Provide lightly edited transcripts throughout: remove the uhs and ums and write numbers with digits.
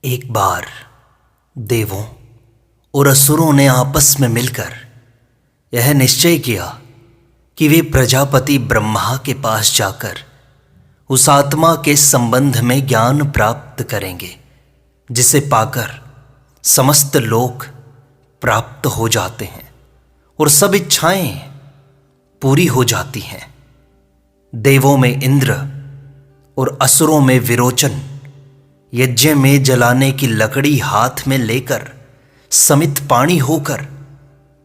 एक बार देवों और असुरों ने आपस में मिलकर यह निश्चय किया कि वे प्रजापति ब्रह्मा के पास जाकर उस आत्मा के संबंध में ज्ञान प्राप्त करेंगे, जिसे पाकर समस्त लोक प्राप्त हो जाते हैं और सब इच्छाएं पूरी हो जाती हैं। देवों में इंद्र और असुरों में विरोचन यज्ञ में जलाने की लकड़ी हाथ में लेकर समित पाणी होकर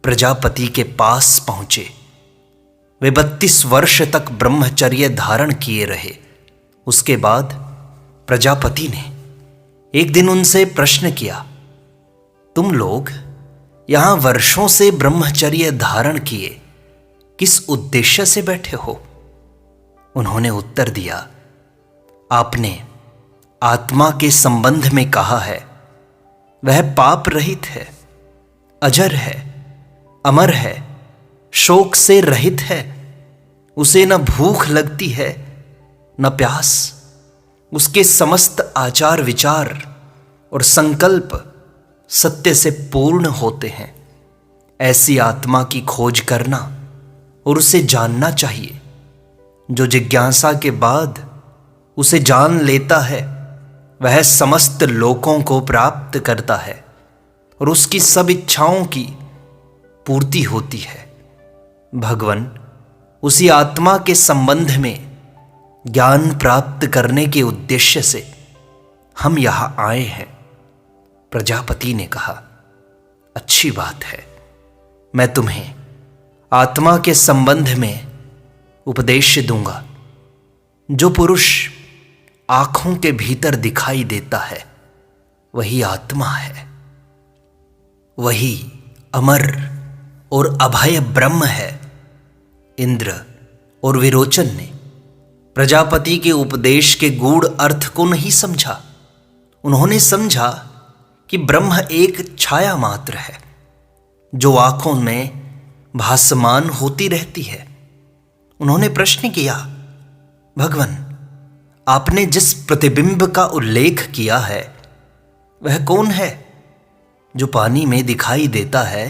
प्रजापति के पास पहुंचे। वे 32 वर्ष तक ब्रह्मचर्य धारण किए रहे। उसके बाद प्रजापति ने एक दिन उनसे प्रश्न किया, तुम लोग यहां वर्षों से ब्रह्मचर्य धारण किए किस उद्देश्य से बैठे हो? उन्होंने उत्तर दिया, आपने आत्मा के संबंध में कहा है, वह पाप रहित है, अजर है, अमर है, शोक से रहित है, उसे न भूख लगती है न प्यास, उसके समस्त आचार विचार और संकल्प सत्य से पूर्ण होते हैं। ऐसी आत्मा की खोज करना और उसे जानना चाहिए। जो जिज्ञासा के बाद उसे जान लेता है वह समस्त लोकों को प्राप्त करता है और उसकी सब इच्छाओं की पूर्ति होती है। भगवान, उसी आत्मा के संबंध में ज्ञान प्राप्त करने के उद्देश्य से हम यहां आए हैं। प्रजापति ने कहा, अच्छी बात है, मैं तुम्हें आत्मा के संबंध में उपदेश दूंगा। जो पुरुष आंखों के भीतर दिखाई देता है वही आत्मा है, वही अमर और अभय ब्रह्म है। इंद्र और विरोचन ने प्रजापति के उपदेश के गूढ़ अर्थ को नहीं समझा। उन्होंने समझा कि ब्रह्म एक छाया मात्र है जो आंखों में भासमान होती रहती है। उन्होंने प्रश्न किया, भगवान, आपने जिस प्रतिबिंब का उल्लेख किया है वह कौन है? जो पानी में दिखाई देता है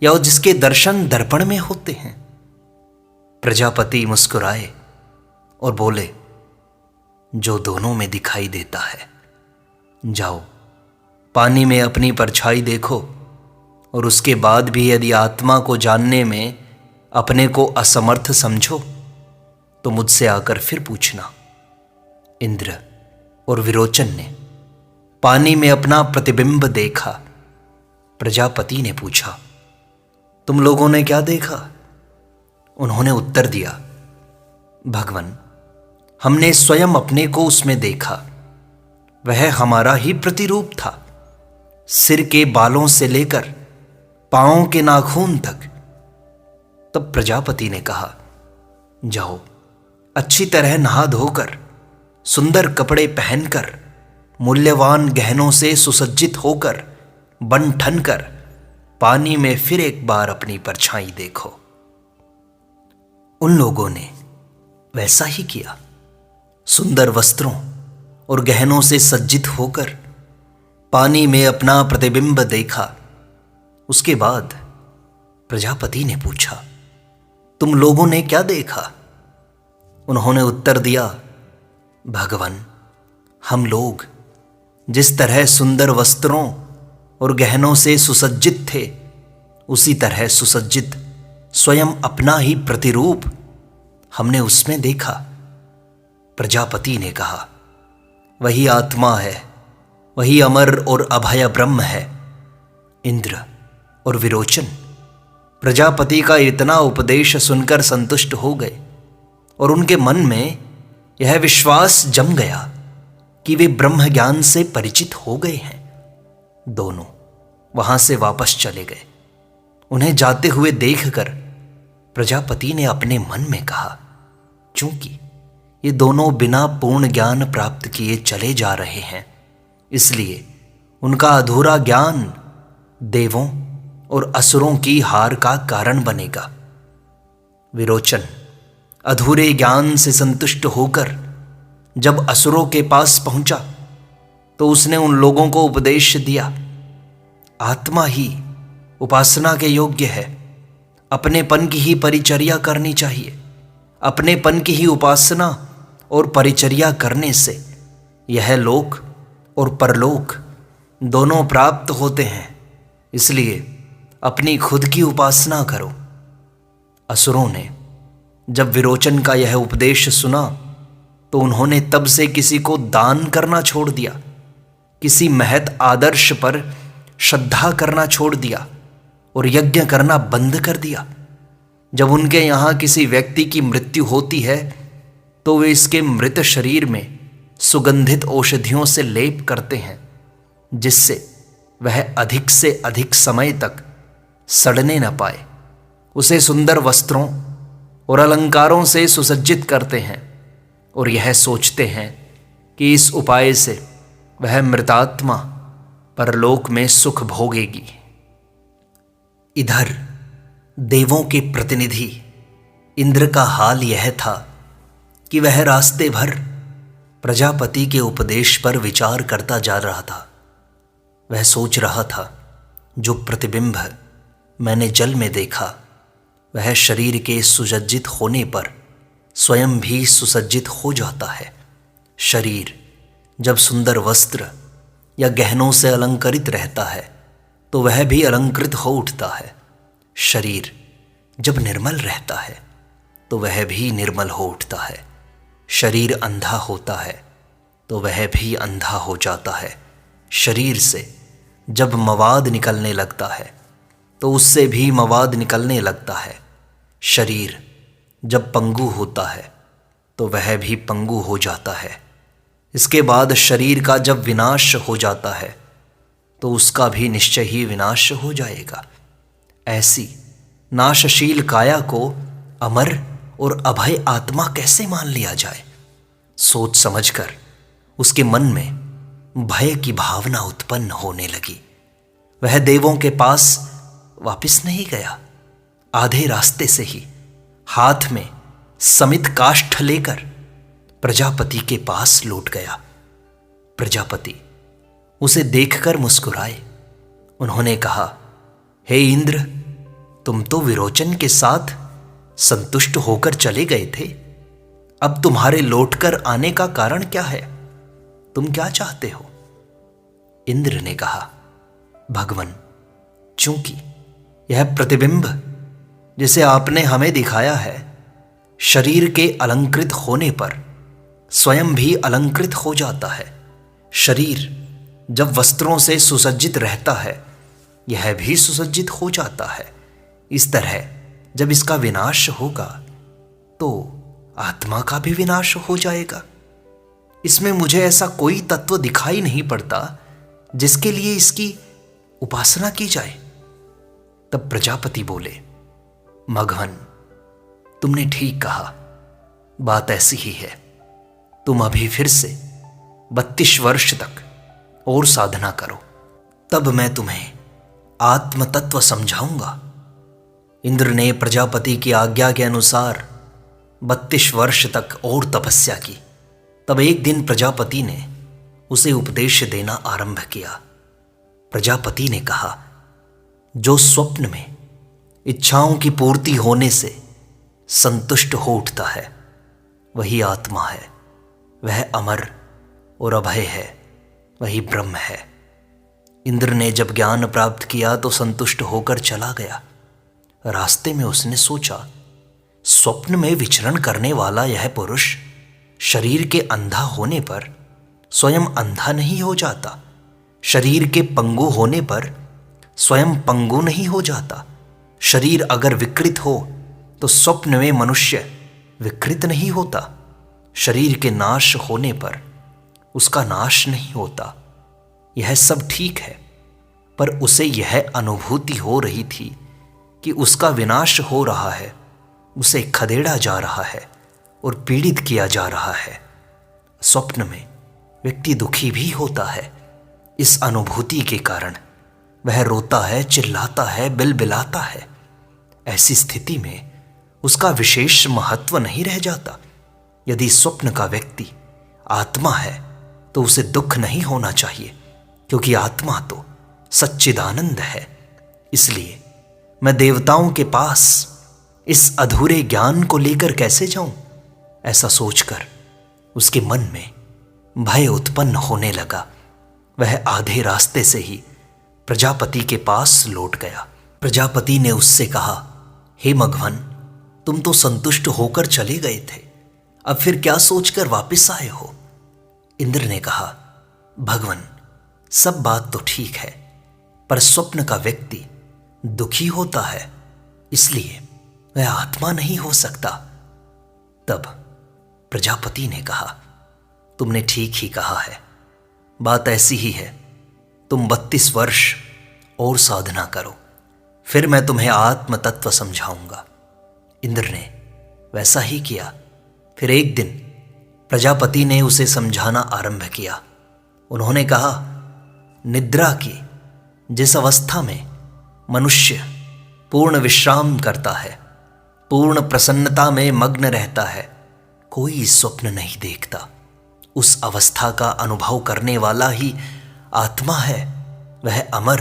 या जिसके दर्शन दर्पण में होते हैं? प्रजापति मुस्कुराए और बोले, जो दोनों में दिखाई देता है। जाओ, पानी में अपनी परछाई देखो और उसके बाद भी यदि आत्मा को जानने में अपने को असमर्थ समझो तो मुझसे आकर फिर पूछना। इंद्र और विरोचन ने पानी में अपना प्रतिबिंब देखा। प्रजापति ने पूछा, तुम लोगों ने क्या देखा? उन्होंने उत्तर दिया, भगवान, हमने स्वयं अपने को उसमें देखा। वह हमारा ही प्रतिरूप था। सिर के बालों से लेकर पांवों के नाखून तक। तब प्रजापति ने कहा, जाओ, अच्छी तरह नहा धोकर, सुंदर कपड़े पहनकर, मूल्यवान गहनों से सुसज्जित होकर, बन ठन कर पानी में फिर एक बार अपनी परछाई देखो। उन लोगों ने वैसा ही किया। सुंदर वस्त्रों और गहनों से सज्जित होकर पानी में अपना प्रतिबिंब देखा। उसके बाद प्रजापति ने पूछा, तुम लोगों ने क्या देखा? उन्होंने उत्तर दिया, भगवान, हम लोग जिस तरह सुंदर वस्त्रों और गहनों से सुसज्जित थे उसी तरह सुसज्जित स्वयं अपना ही प्रतिरूप हमने उसमें देखा। प्रजापति ने कहा, वही आत्मा है, वही अमर और अभय ब्रह्म है। इंद्र और विरोचन प्रजापति का इतना उपदेश सुनकर संतुष्ट हो गए और उनके मन में यह विश्वास जम गया कि वे ब्रह्म ज्ञान से परिचित हो गए हैं। दोनों वहां से वापस चले गए। उन्हें जाते हुए देखकर प्रजापति ने अपने मन में कहा, चूंकि ये दोनों बिना पूर्ण ज्ञान प्राप्त किए चले जा रहे हैं, इसलिए उनका अधूरा ज्ञान देवों और असुरों की हार का कारण बनेगा। विरोचन अधूरे ज्ञान से संतुष्ट होकर जब असुरों के पास पहुंचा तो उसने उन लोगों को उपदेश दिया, आत्मा ही उपासना के योग्य है, अपनेपन की ही परिचर्या करनी चाहिए। अपनेपन की ही उपासना और परिचर्या करने से यह लोक और परलोक दोनों प्राप्त होते हैं, इसलिए अपनी खुद की उपासना करो। असुरों ने जब विरोचन का यह उपदेश सुना तो उन्होंने तब से किसी को दान करना छोड़ दिया, किसी महत आदर्श पर श्रद्धा करना छोड़ दिया और यज्ञ करना बंद कर दिया। जब उनके यहाँ किसी व्यक्ति की मृत्यु होती है तो वे इसके मृत शरीर में सुगंधित औषधियों से लेप करते हैं, जिससे वह अधिक से अधिक समय तक सड़ने न पाए। उसे सुंदर वस्त्रों और अलंकारों से सुसज्जित करते हैं और यह सोचते हैं कि इस उपाय से वह मृतात्मा परलोक में सुख भोगेगी। इधर देवों के प्रतिनिधि इंद्र का हाल यह था कि वह रास्ते भर प्रजापति के उपदेश पर विचार करता जा रहा था। वह सोच रहा था, जो प्रतिबिंब मैंने जल में देखा वह शरीर के सुसज्जित होने पर स्वयं भी सुसज्जित हो जाता है। शरीर जब सुंदर वस्त्र या गहनों से अलंकृत रहता है तो वह भी अलंकृत हो उठता है। शरीर जब निर्मल रहता है तो वह भी निर्मल हो उठता है। शरीर अंधा होता है तो वह भी अंधा हो जाता है। शरीर से जब मवाद निकलने लगता है तो उससे भी मवाद निकलने लगता है। शरीर जब पंगु होता है तो वह भी पंगु हो जाता है। इसके बाद शरीर का जब विनाश हो जाता है तो उसका भी निश्चय ही विनाश हो जाएगा। ऐसी नाशशील काया को अमर और अभय आत्मा कैसे मान लिया जाए? सोच समझकर उसके मन में भय की भावना उत्पन्न होने लगी। वह देवों के पास वापस नहीं गया, आधे रास्ते से ही हाथ में समित काष्ठ लेकर प्रजापति के पास लौट गया। प्रजापति उसे देखकर मुस्कुराए। उन्होंने कहा, हे इंद्र, तुम तो विरोचन के साथ संतुष्ट होकर चले गए थे। अब तुम्हारे लौटकर आने का कारण क्या है? तुम क्या चाहते हो? इंद्र ने कहा, भगवन, चूंकि यह प्रतिबिंब जिसे आपने हमें दिखाया है शरीर के अलंकृत होने पर स्वयं भी अलंकृत हो जाता है। शरीर जब वस्त्रों से सुसज्जित रहता है यह भी सुसज्जित हो जाता है। इस तरह जब इसका विनाश होगा तो आत्मा का भी विनाश हो जाएगा। इसमें मुझे ऐसा कोई तत्व दिखाई नहीं पड़ता जिसके लिए इसकी उपासना की जाए। तब प्रजापति बोले, मघवन, तुमने ठीक कहा, बात ऐसी ही है। तुम अभी फिर से 32 वर्ष तक और साधना करो, तब मैं तुम्हें आत्म तत्व समझाऊंगा। इंद्र ने प्रजापति की आज्ञा के अनुसार 32 वर्ष तक और तपस्या की। तब एक दिन प्रजापति ने उसे उपदेश देना आरंभ किया। प्रजापति ने कहा, जो स्वप्न में इच्छाओं की पूर्ति होने से संतुष्ट हो उठता है वही आत्मा है, वह अमर और अभय है, वही ब्रह्म है। इंद्र ने जब ज्ञान प्राप्त किया तो संतुष्ट होकर चला गया। रास्ते में उसने सोचा, स्वप्न में विचरण करने वाला यह पुरुष शरीर के अंधा होने पर स्वयं अंधा नहीं हो जाता, शरीर के पंगु होने पर स्वयं पंगु नहीं हो जाता। शरीर अगर विकृत हो तो स्वप्न में मनुष्य विकृत नहीं होता। शरीर के नाश होने पर उसका नाश नहीं होता। यह सब ठीक है, पर उसे यह अनुभूति हो रही थी कि उसका विनाश हो रहा है, उसे खदेड़ा जा रहा है और पीड़ित किया जा रहा है। स्वप्न में व्यक्ति दुखी भी होता है। इस अनुभूति के कारण वह रोता है, चिल्लाता है, बिलबिलाता है। ऐसी स्थिति में उसका विशेष महत्व नहीं रह जाता। यदि स्वप्न का व्यक्ति आत्मा है तो उसे दुख नहीं होना चाहिए, क्योंकि आत्मा तो सच्चिदानंद है। इसलिए मैं देवताओं के पास इस अधूरे ज्ञान को लेकर कैसे जाऊं? ऐसा सोचकर उसके मन में भय उत्पन्न होने लगा। वह आधे रास्ते से ही प्रजापति के पास लौट गया। प्रजापति ने उससे कहा, हे मघवन, तुम तो संतुष्ट होकर चले गए थे, अब फिर क्या सोचकर वापस आए हो? इंद्र ने कहा, भगवन, सब बात तो ठीक है, पर स्वप्न का व्यक्ति दुखी होता है, इसलिए वह आत्मा नहीं हो सकता। तब प्रजापति ने कहा, तुमने ठीक ही कहा है, बात ऐसी ही है। तुम 32 वर्ष और साधना करो, फिर मैं तुम्हें आत्म तत्व समझाऊंगा। इंद्र ने वैसा ही किया। फिर एक दिन प्रजापति ने उसे समझाना आरंभ किया। उन्होंने कहा, निद्रा की जिस अवस्था में मनुष्य पूर्ण विश्राम करता है, पूर्ण प्रसन्नता में मग्न रहता है, कोई स्वप्न नहीं देखता, उस अवस्था का अनुभव करने वाला ही आत्मा है। वह अमर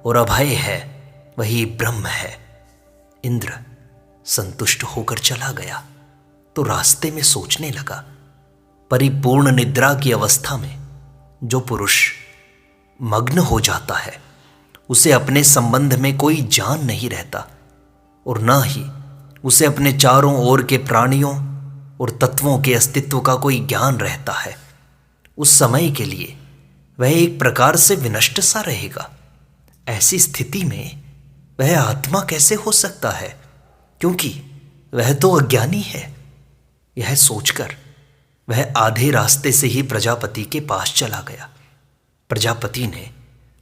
और अभय है, वही ब्रह्म है। इंद्र संतुष्ट होकर चला गया तो रास्ते में सोचने लगा, परिपूर्ण निद्रा की अवस्था में जो पुरुष मग्न हो जाता है, उसे अपने संबंध में कोई जान नहीं रहता और न ही उसे अपने चारों ओर के प्राणियों और तत्वों के अस्तित्व का कोई ज्ञान रहता है। उस समय के लिए वह एक प्रकार से विनष्ट सा रहेगा। ऐसी स्थिति में वह आत्मा कैसे हो सकता है, क्योंकि वह तो अज्ञानी है। यह सोचकर वह आधे रास्ते से ही प्रजापति के पास चला गया। प्रजापति ने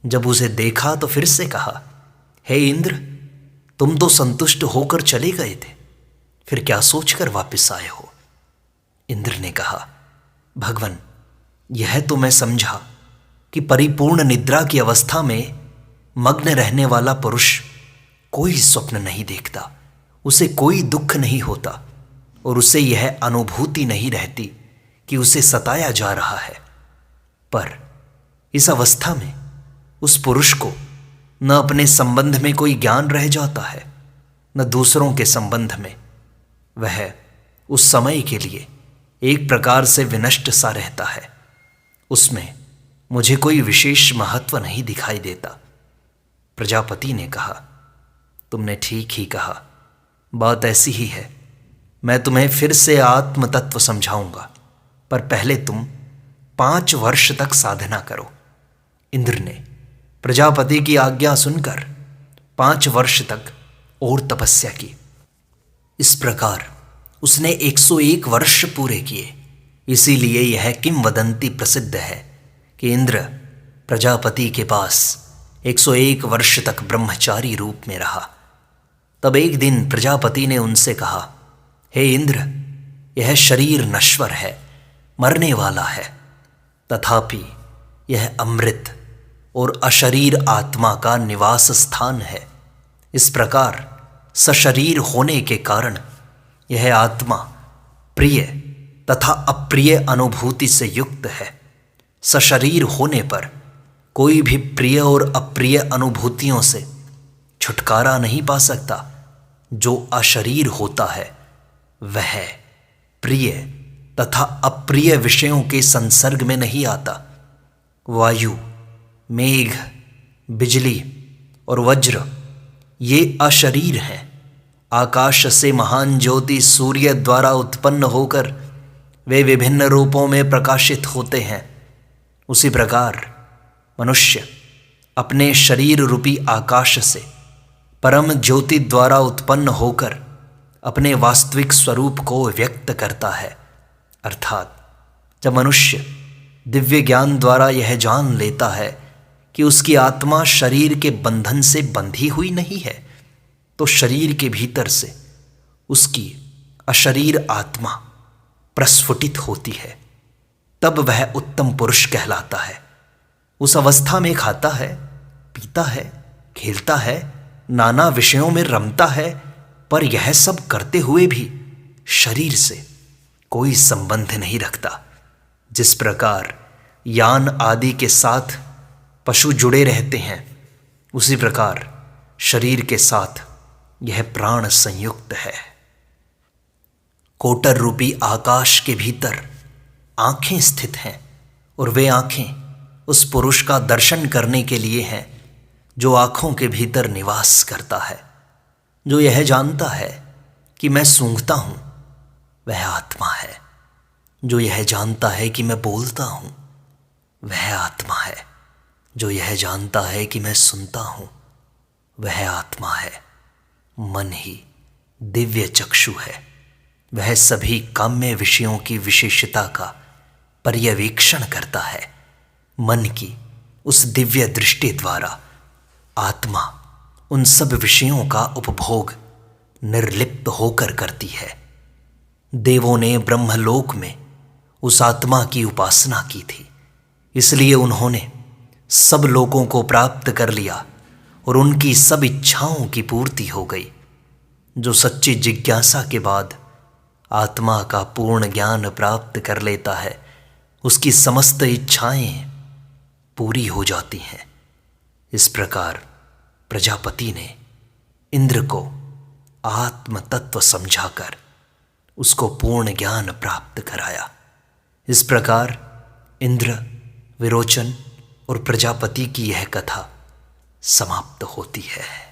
जब उसे देखा तो फिर से कहा, हे इंद्र, तुम तो संतुष्ट होकर चले गए थे, फिर क्या सोचकर वापस आए हो? इंद्र ने कहा, भगवन, यह तो मैं समझा कि परिपूर्ण निद्रा की अवस्था में मग्न रहने वाला पुरुष कोई स्वप्न नहीं देखता, उसे कोई दुख नहीं होता और उसे यह अनुभूति नहीं रहती कि उसे सताया जा रहा है। पर इस अवस्था में उस पुरुष को न अपने संबंध में कोई ज्ञान रह जाता है, न दूसरों के संबंध में। वह उस समय के लिए एक प्रकार से विनष्ट सा रहता है, उसमें मुझे कोई विशेष महत्व नहीं दिखाई देता। प्रजापति ने कहा, तुमने ठीक ही कहा, बात ऐसी ही है। मैं तुम्हें फिर से आत्म तत्व समझाऊंगा, पर पहले तुम 5 वर्ष तक साधना करो। इंद्र ने प्रजापति की आज्ञा सुनकर 5 वर्ष तक और तपस्या की। इस प्रकार उसने 101 वर्ष पूरे किए। इसीलिए यह किंवदंती प्रसिद्ध है कि इंद्र प्रजापति के पास 101 वर्ष तक ब्रह्मचारी रूप में रहा। तब एक दिन प्रजापति ने उनसे कहा, हे इंद्र, यह शरीर नश्वर है, मरने वाला है, तथापि यह अमृत और अशरीर आत्मा का निवास स्थान है। इस प्रकार सशरीर होने के कारण यह आत्मा प्रिय तथा अप्रिय अनुभूति से युक्त है। सशरीर होने पर कोई भी प्रिय और अप्रिय अनुभूतियों से छुटकारा नहीं पा सकता। जो अशरीर होता है वह प्रिय तथा अप्रिय विषयों के संसर्ग में नहीं आता। वायु, मेघ, बिजली और वज्र ये अशरीर हैं। आकाश से महान ज्योति सूर्य द्वारा उत्पन्न होकर वे विभिन्न रूपों में प्रकाशित होते हैं। उसी प्रकार मनुष्य अपने शरीर रूपी आकाश से परम ज्योति द्वारा उत्पन्न होकर अपने वास्तविक स्वरूप को व्यक्त करता है। अर्थात जब मनुष्य दिव्य ज्ञान द्वारा यह जान लेता है कि उसकी आत्मा शरीर के बंधन से बंधी हुई नहीं है, तो शरीर के भीतर से उसकी अशरीर आत्मा प्रस्फुटित होती है। तब वह उत्तम पुरुष कहलाता है। उस अवस्था में खाता है, पीता है, खेलता है, नाना विषयों में रमता है, पर यह सब करते हुए भी शरीर से कोई संबंध नहीं रखता। जिस प्रकार यान आदि के साथ पशु जुड़े रहते हैं, उसी प्रकार शरीर के साथ यह प्राण संयुक्त है। कोटर रूपी आकाश के भीतर आंखें स्थित हैं और वे आंखें उस पुरुष का दर्शन करने के लिए हैं जो आंखों के भीतर निवास करता है। जो यह जानता है कि मैं सूंघता हूं, वह आत्मा है। जो यह जानता है कि मैं बोलता हूं, वह आत्मा है। जो यह जानता है कि मैं सुनता हूं, वह आत्मा है। मन ही दिव्य चक्षु है। वह सभी काम्य विषयों की विशेषता का पर्यवेक्षण करता है। मन की उस दिव्य दृष्टि द्वारा आत्मा उन सब विषयों का उपभोग निर्लिप्त होकर करती है। देवों ने ब्रह्मलोक में उस आत्मा की उपासना की थी, इसलिए उन्होंने सब लोगों को प्राप्त कर लिया और उनकी सब इच्छाओं की पूर्ति हो गई। जो सच्ची जिज्ञासा के बाद आत्मा का पूर्ण ज्ञान प्राप्त कर लेता है, उसकी समस्त इच्छाएं पूरी हो जाती हैं। इस प्रकार प्रजापति ने इंद्र को आत्म तत्व समझाकर उसको पूर्ण ज्ञान प्राप्त कराया। इस प्रकार इंद्र, विरोचन और प्रजापति की यह कथा समाप्त होती है।